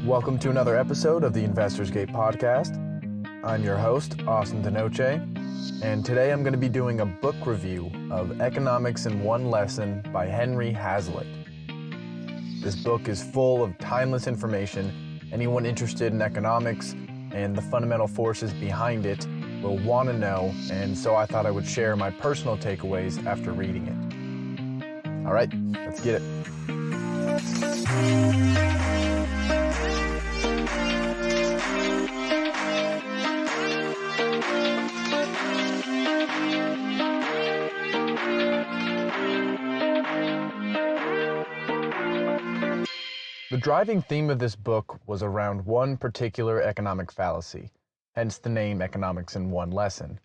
Welcome to another episode of the Investors Gate podcast. I'm your host, Austin DeNoce, and today I'm going to be doing a book review of Economics in One Lesson by Henry Hazlitt. This book is full of timeless information anyone interested in economics and the fundamental forces behind it will want to know, and so I thought I would share my personal takeaways after reading it. All right, let's get it. The driving theme of this book was around one particular economic fallacy, hence the name Economics in One Lesson.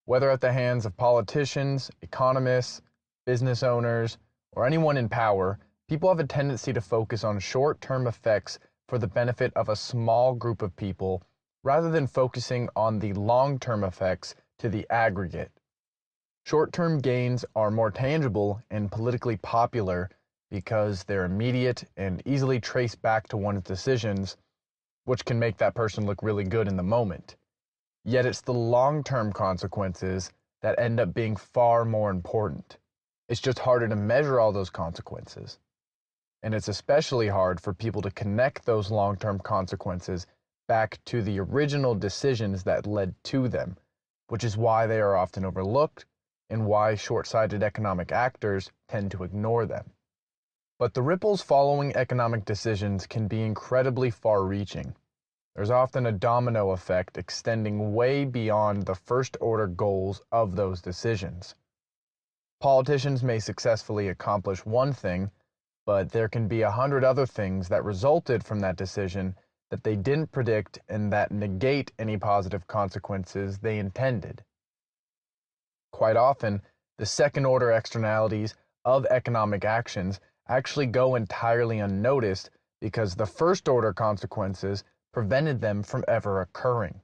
Whether at the hands of politicians, economists, business owners, or anyone in power, people have a tendency to focus on short-term effects for the benefit of a small group of people rather than focusing on the long-term effects to the aggregate. Short-term gains are more tangible and politically popular because they're immediate and easily traced back to one's decisions, which can make that person look really good in the moment. Yet it's the long-term consequences that end up being far more important. It's just harder to measure all those consequences. And it's especially hard for people to connect those long-term consequences back to the original decisions that led to them, which is why they are often overlooked and why short-sighted economic actors tend to ignore them. But the ripples following economic decisions can be incredibly far-reaching. There's often a domino effect extending way beyond the first-order goals of those decisions. Politicians may successfully accomplish one thing, but there can be 100 other things that resulted from that decision that they didn't predict and that negate any positive consequences they intended. Quite often, the second-order externalities of economic actions actually go entirely unnoticed because the first-order consequences prevented them from ever occurring.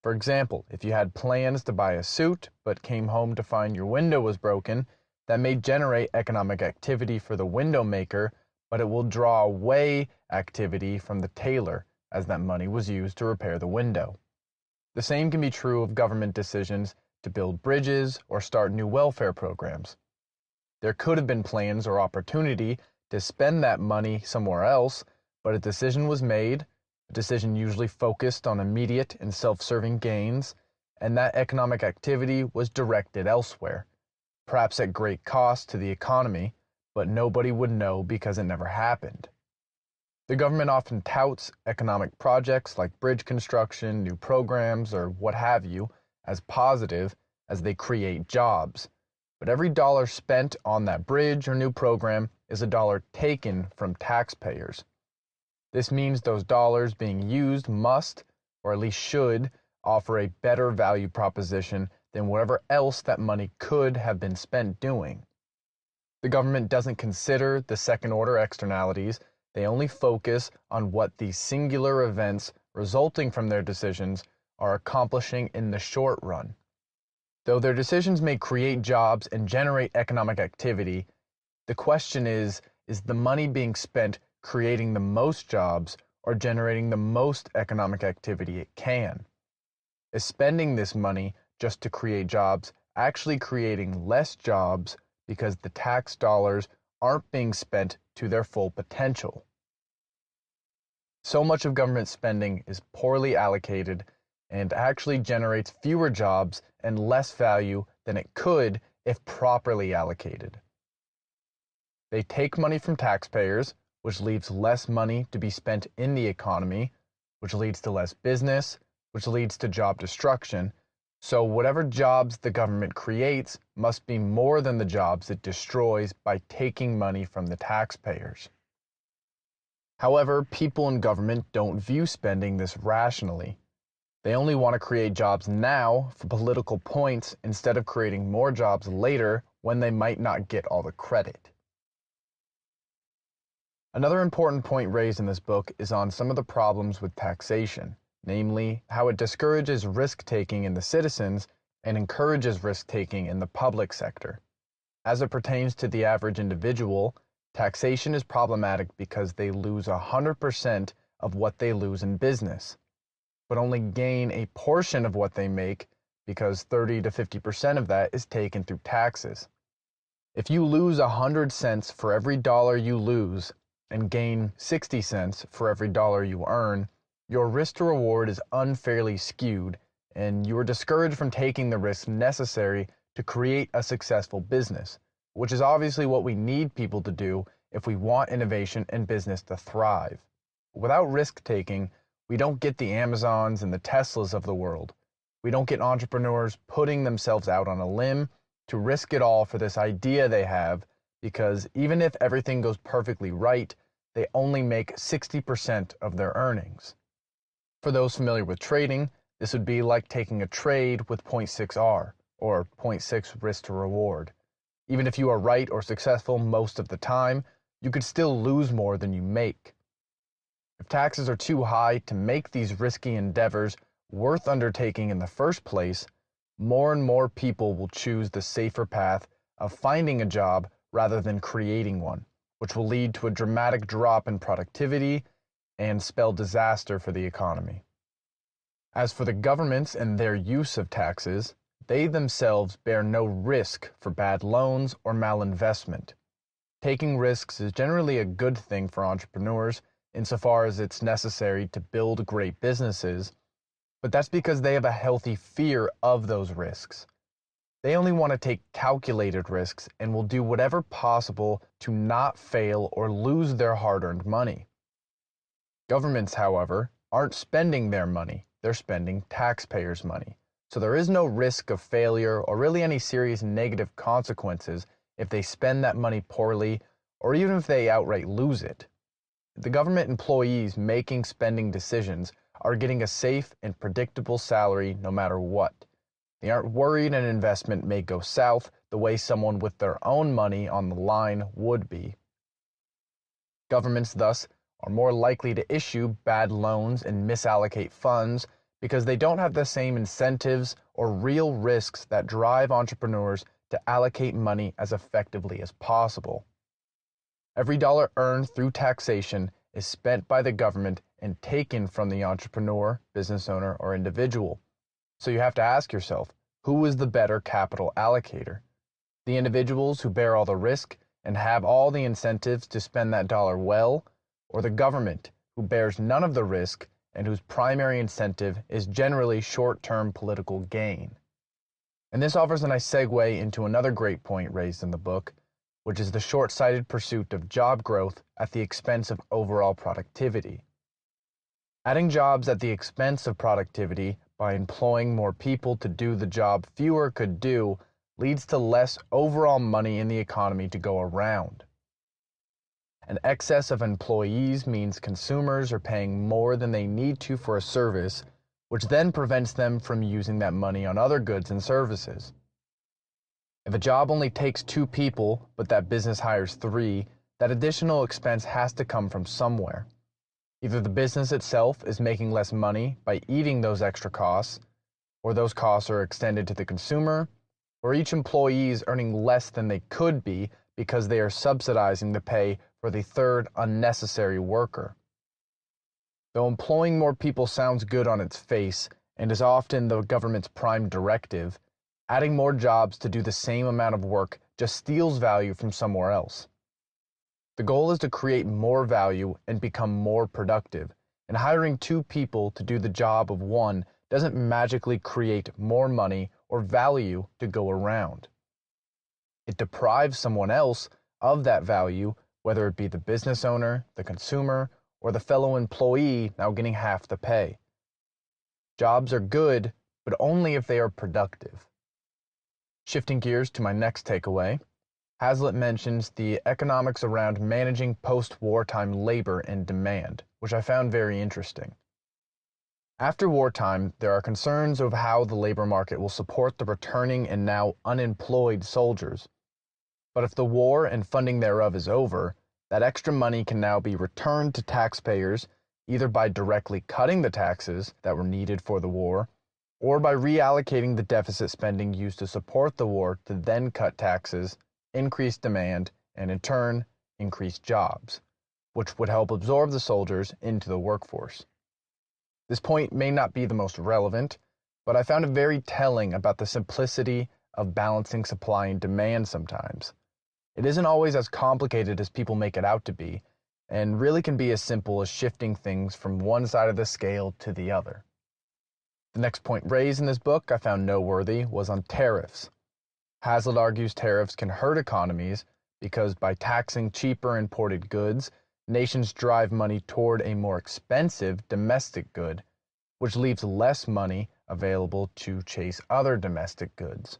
For example, if you had plans to buy a suit but came home to find your window was broken, that may generate economic activity for the window maker, but it will draw away activity from the tailor as that money was used to repair the window. The same can be true of government decisions to build bridges or start new welfare programs. There could have been plans or opportunity to spend that money somewhere else, but a decision was made, a decision usually focused on immediate and self-serving gains, and that economic activity was directed elsewhere, perhaps at great cost to the economy, but nobody would know because it never happened. The government often touts economic projects like bridge construction, new programs, or what have you, as positive as they create jobs. But every dollar spent on that bridge or new program is a dollar taken from taxpayers. This means those dollars being used must, or at least should, offer a better value proposition than whatever else that money could have been spent doing. The government doesn't consider the second-order externalities. They only focus on what the singular events resulting from their decisions are accomplishing in the short run. Though their decisions may create jobs and generate economic activity, the question is the money being spent creating the most jobs or generating the most economic activity it can? Is spending this money just to create jobs actually creating less jobs because the tax dollars aren't being spent to their full potential? So much of government spending is poorly allocated and actually generates fewer jobs and less value than it could if properly allocated. They take money from taxpayers, which leaves less money to be spent in the economy, which leads to less business, which leads to job destruction. So whatever jobs the government creates must be more than the jobs it destroys by taking money from the taxpayers. However, people in government don't view spending this rationally. They only want to create jobs now for political points instead of creating more jobs later when they might not get all the credit. Another important point raised in this book is on some of the problems with taxation, namely how it discourages risk-taking in the citizens and encourages risk-taking in the public sector. As it pertains to the average individual, taxation is problematic because they lose 100% of what they lose in business, but only gain a portion of what they make because 30 to 50% of that is taken through taxes. If you lose 100 cents for every dollar you lose and gain 60 cents for every dollar you earn, your risk to reward is unfairly skewed, and you are discouraged from taking the risks necessary to create a successful business, which is obviously what we need people to do if we want innovation and business to thrive. Without risk-taking, we don't get the Amazons and the Teslas of the world. We don't get entrepreneurs putting themselves out on a limb to risk it all for this idea they have, because even if everything goes perfectly right, they only make 60% of their earnings. For those familiar with trading, this would be like taking a trade with 0.6 R, or 0.6 risk to reward. Even if you are right or successful most of the time, you could still lose more than you make. If taxes are too high to make these risky endeavors worth undertaking in the first place, more and more people will choose the safer path of finding a job rather than creating one, which will lead to a dramatic drop in productivity and spell disaster for the economy. As for the governments and their use of taxes, they themselves bear no risk for bad loans or malinvestment. Taking risks is generally a good thing for entrepreneurs insofar as it's necessary to build great businesses, but that's because they have a healthy fear of those risks. They only want to take calculated risks and will do whatever possible to not fail or lose their hard-earned money. Governments, however, aren't spending their money, they're spending taxpayers' money. So there is no risk of failure or really any serious negative consequences if they spend that money poorly or even if they outright lose it. The government employees making spending decisions are getting a safe and predictable salary no matter what. They aren't worried an investment may go south the way someone with their own money on the line would be. Governments, thus, are more likely to issue bad loans and misallocate funds because they don't have the same incentives or real risks that drive entrepreneurs to allocate money as effectively as possible. Every dollar earned through taxation is spent by the government and taken from the entrepreneur, business owner, or individual. So you have to ask yourself, who is the better capital allocator? The individuals who bear all the risk and have all the incentives to spend that dollar well, or the government who bears none of the risk and whose primary incentive is generally short-term political gain? And this offers a nice segue into another great point raised in the book, which is the short-sighted pursuit of job growth at the expense of overall productivity. Adding jobs at the expense of productivity by employing more people to do the job fewer could do leads to less overall money in the economy to go around. An excess of employees means consumers are paying more than they need to for a service, which then prevents them from using that money on other goods and services. If a job only takes 2 people, but that business hires 3, that additional expense has to come from somewhere. Either the business itself is making less money by eating those extra costs, or those costs are extended to the consumer, or each employee is earning less than they could be because they are subsidizing the pay for the third unnecessary worker. Though employing more people sounds good on its face and is often the government's prime directive, adding more jobs to do the same amount of work just steals value from somewhere else. The goal is to create more value and become more productive, and hiring 2 people to do the job of 1 doesn't magically create more money or value to go around. It deprives someone else of that value, whether it be the business owner, the consumer, or the fellow employee now getting half the pay. Jobs are good, but only if they are productive. Shifting gears to my next takeaway, Hazlitt mentions the economics around managing post-wartime labor and demand, which I found very interesting. After wartime, there are concerns of how the labor market will support the returning and now unemployed soldiers. But if the war and funding thereof is over, that extra money can now be returned to taxpayers either by directly cutting the taxes that were needed for the war, or by reallocating the deficit spending used to support the war to then cut taxes, increase demand, and in turn, increase jobs, which would help absorb the soldiers into the workforce. This point may not be the most relevant, but I found it very telling about the simplicity of balancing supply and demand sometimes. It isn't always as complicated as people make it out to be, and really can be as simple as shifting things from one side of the scale to the other. The next point raised in this book I found noteworthy was on tariffs. Hazlitt argues tariffs can hurt economies because by taxing cheaper imported goods, nations drive money toward a more expensive domestic good, which leaves less money available to chase other domestic goods.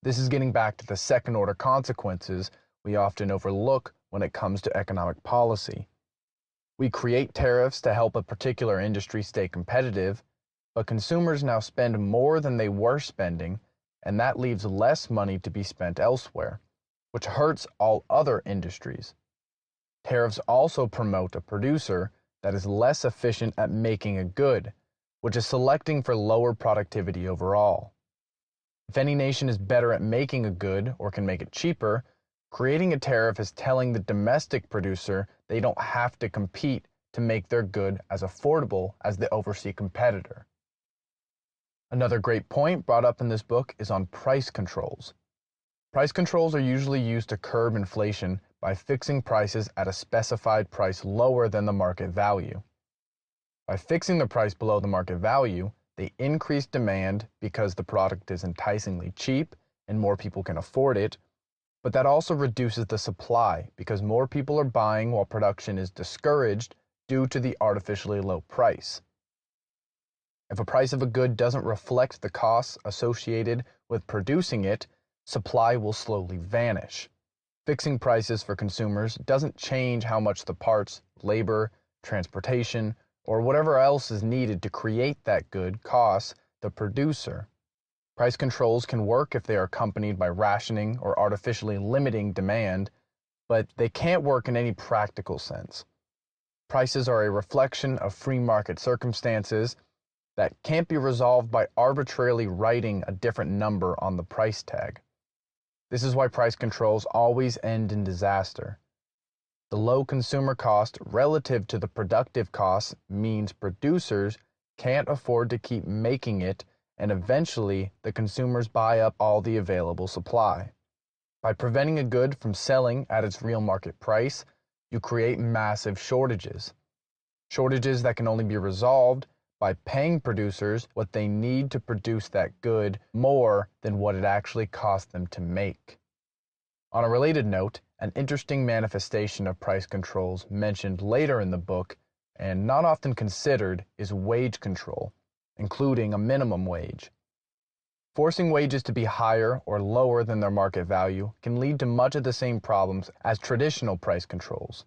This is getting back to the second-order consequences we often overlook when it comes to economic policy. We create tariffs to help a particular industry stay competitive, but consumers now spend more than they were spending, and that leaves less money to be spent elsewhere, which hurts all other industries. Tariffs also promote a producer that is less efficient at making a good, which is selecting for lower productivity overall. If any nation is better at making a good or can make it cheaper, creating a tariff is telling the domestic producer they don't have to compete to make their good as affordable as the overseas competitor. Another great point brought up in this book is on price controls. Price controls are usually used to curb inflation by fixing prices at a specified price lower than the market value. By fixing the price below the market value, they increase demand because the product is enticingly cheap and more people can afford it, but that also reduces the supply because more people are buying while production is discouraged due to the artificially low price. If a price of a good doesn't reflect the costs associated with producing it, supply will slowly vanish. Fixing prices for consumers doesn't change how much the parts, labor, transportation, or whatever else is needed to create that good costs the producer. Price controls can work if they are accompanied by rationing or artificially limiting demand, but they can't work in any practical sense. Prices are a reflection of free market circumstances that can't be resolved by arbitrarily writing a different number on the price tag. This is why price controls always end in disaster. The low consumer cost relative to the productive cost means producers can't afford to keep making it, and eventually the consumers buy up all the available supply. By preventing a good from selling at its real market price, you create massive shortages. Shortages that can only be resolved by paying producers what they need to produce that good more than what it actually cost them to make. On a related note, an interesting manifestation of price controls mentioned later in the book and not often considered is wage control, including a minimum wage. Forcing wages to be higher or lower than their market value can lead to much of the same problems as traditional price controls.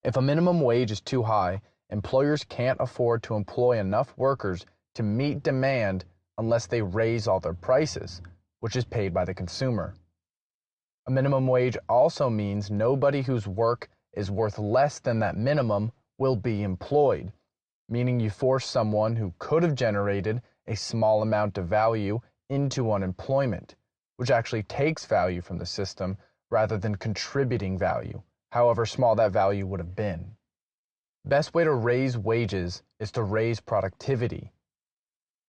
If a minimum wage is too high, employers can't afford to employ enough workers to meet demand unless they raise all their prices, which is paid by the consumer. A minimum wage also means nobody whose work is worth less than that minimum will be employed, meaning you force someone who could have generated a small amount of value into unemployment, which actually takes value from the system rather than contributing value, however small that value would have been. Best way to raise wages is to raise productivity.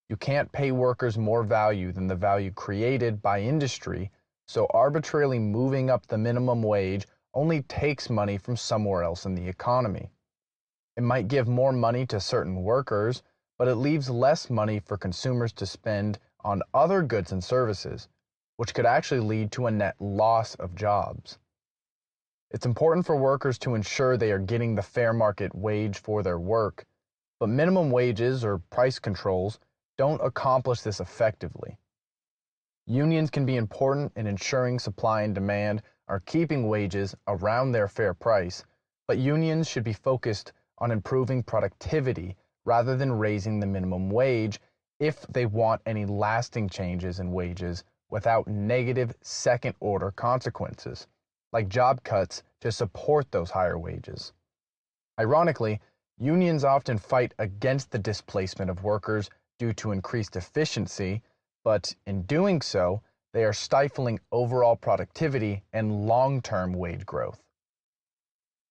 You can't pay workers more value than the value created by industry, so arbitrarily moving up the minimum wage only takes money from somewhere else in the economy. It might give more money to certain workers, but it leaves less money for consumers to spend on other goods and services, which could actually lead to a net loss of jobs. It's important for workers to ensure they are getting the fair market wage for their work, but minimum wages or price controls don't accomplish this effectively. Unions can be important in ensuring supply and demand are keeping wages around their fair price, but unions should be focused on improving productivity rather than raising the minimum wage if they want any lasting changes in wages without negative second-order consequences, like job cuts to support those higher wages. Ironically, unions often fight against the displacement of workers due to increased efficiency, but in doing so, they are stifling overall productivity and long-term wage growth.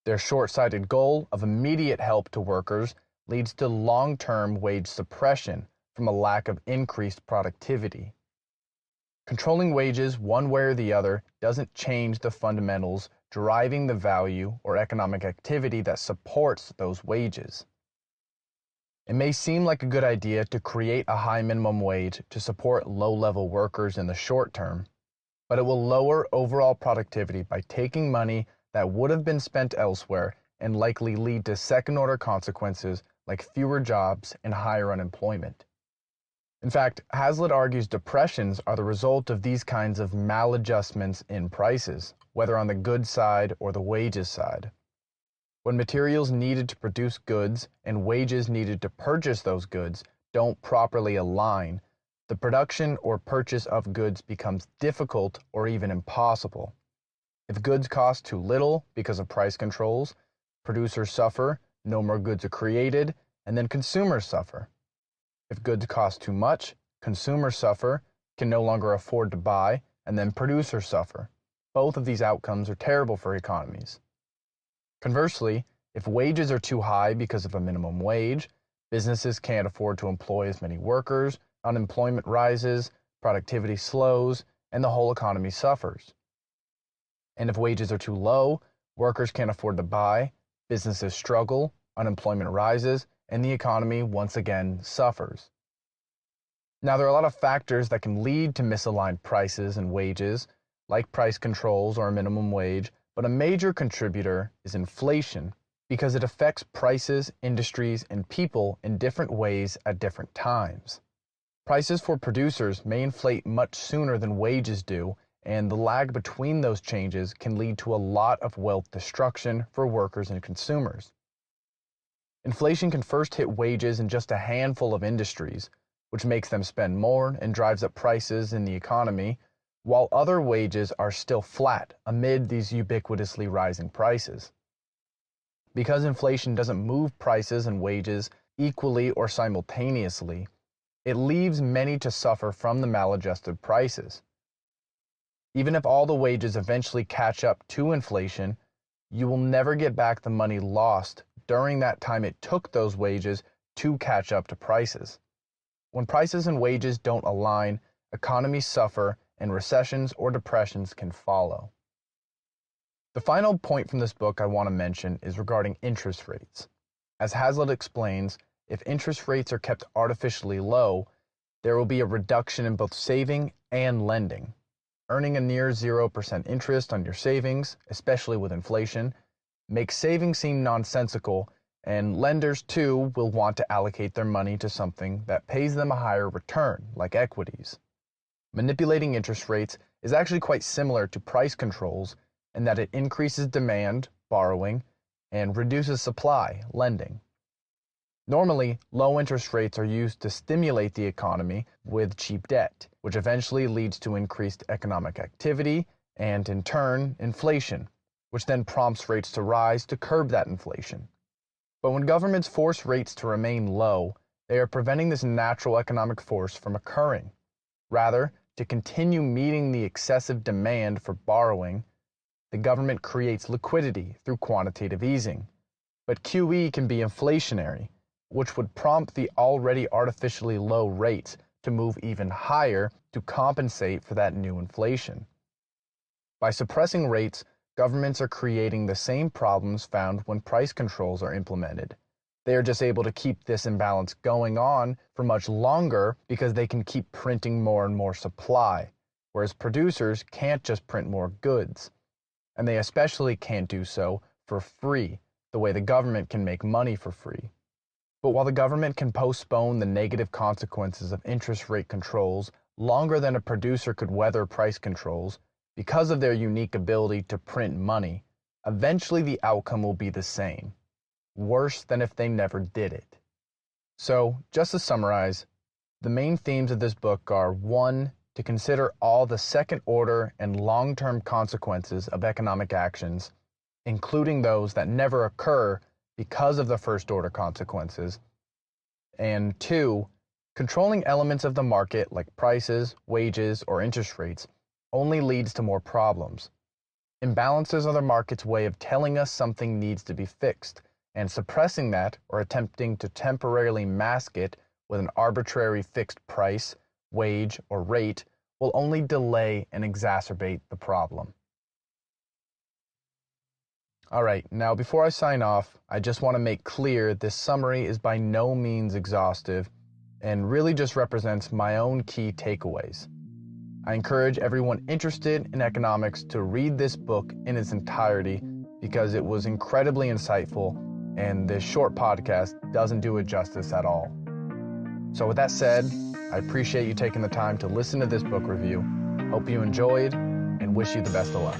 Their short-sighted goal of immediate help to workers leads to long-term wage suppression from a lack of increased productivity. Controlling wages one way or the other doesn't change the fundamentals driving the value or economic activity that supports those wages. It may seem like a good idea to create a high minimum wage to support low-level workers in the short term, but it will lower overall productivity by taking money that would have been spent elsewhere and likely lead to second-order consequences like fewer jobs and higher unemployment. In fact, Hazlitt argues depressions are the result of these kinds of maladjustments in prices, whether on the goods side or the wages side. When materials needed to produce goods and wages needed to purchase those goods don't properly align, the production or purchase of goods becomes difficult or even impossible. If goods cost too little because of price controls, producers suffer, no more goods are created, and then consumers suffer. If goods cost too much, consumers suffer, can no longer afford to buy, and then producers suffer. Both of these outcomes are terrible for economies. Conversely, if wages are too high because of a minimum wage, businesses can't afford to employ as many workers, unemployment rises, productivity slows, and the whole economy suffers. And if wages are too low, workers can't afford to buy, businesses struggle, unemployment rises, and the economy once again suffers. Now, there are a lot of factors that can lead to misaligned prices and wages, like price controls or a minimum wage, but a major contributor is inflation because it affects prices, industries, and people in different ways at different times. Prices for producers may inflate much sooner than wages do, and the lag between those changes can lead to a lot of wealth destruction for workers and consumers. Inflation can first hit wages in just a handful of industries, which makes them spend more and drives up prices in the economy, while other wages are still flat amid these ubiquitously rising prices. Because inflation doesn't move prices and wages equally or simultaneously, it leaves many to suffer from the maladjusted prices. Even if all the wages eventually catch up to inflation, you will never get back the money lost during that time it took those wages to catch up to prices. When prices and wages don't align, economies suffer and recessions or depressions can follow. The final point from this book I want to mention is regarding interest rates. As Hazlitt explains, if interest rates are kept artificially low, there will be a reduction in both saving and lending. Earning a near 0% interest on your savings, especially with inflation, makes saving seem nonsensical, and lenders too will want to allocate their money to something that pays them a higher return, like equities. Manipulating interest rates is actually quite similar to price controls in that it increases demand, borrowing, and reduces supply, lending. Normally, low interest rates are used to stimulate the economy with cheap debt, which eventually leads to increased economic activity and, in turn, inflation, which then prompts rates to rise to curb that inflation. But when governments force rates to remain low, they are preventing this natural economic force from occurring. Rather, to continue meeting the excessive demand for borrowing, the government creates liquidity through quantitative easing. But QE can be inflationary, which would prompt the already artificially low rates to move even higher to compensate for that new inflation. By suppressing rates, governments are creating the same problems found when price controls are implemented. They are just able to keep this imbalance going on for much longer because they can keep printing more and more supply, whereas producers can't just print more goods. And they especially can't do so for free, the way the government can make money for free. But while the government can postpone the negative consequences of interest rate controls longer than a producer could weather price controls, because of their unique ability to print money, eventually the outcome will be the same, worse than if they never did it. So, just to summarize, the main themes of this book are 1. To consider all the second-order and long-term consequences of economic actions, including those that never occur because of the first-order consequences. And 2. Controlling elements of the market like prices, wages, or interest rates only leads to more problems. Imbalances are the market's way of telling us something needs to be fixed, and suppressing that or attempting to temporarily mask it with an arbitrary fixed price, wage, or rate will only delay and exacerbate the problem. All right, now before I sign off, I just want to make clear this summary is by no means exhaustive and really just represents my own key takeaways. I encourage everyone interested in economics to read this book in its entirety because it was incredibly insightful and this short podcast doesn't do it justice at all. So with that said, I appreciate you taking the time to listen to this book review. Hope you enjoyed and wish you the best of luck.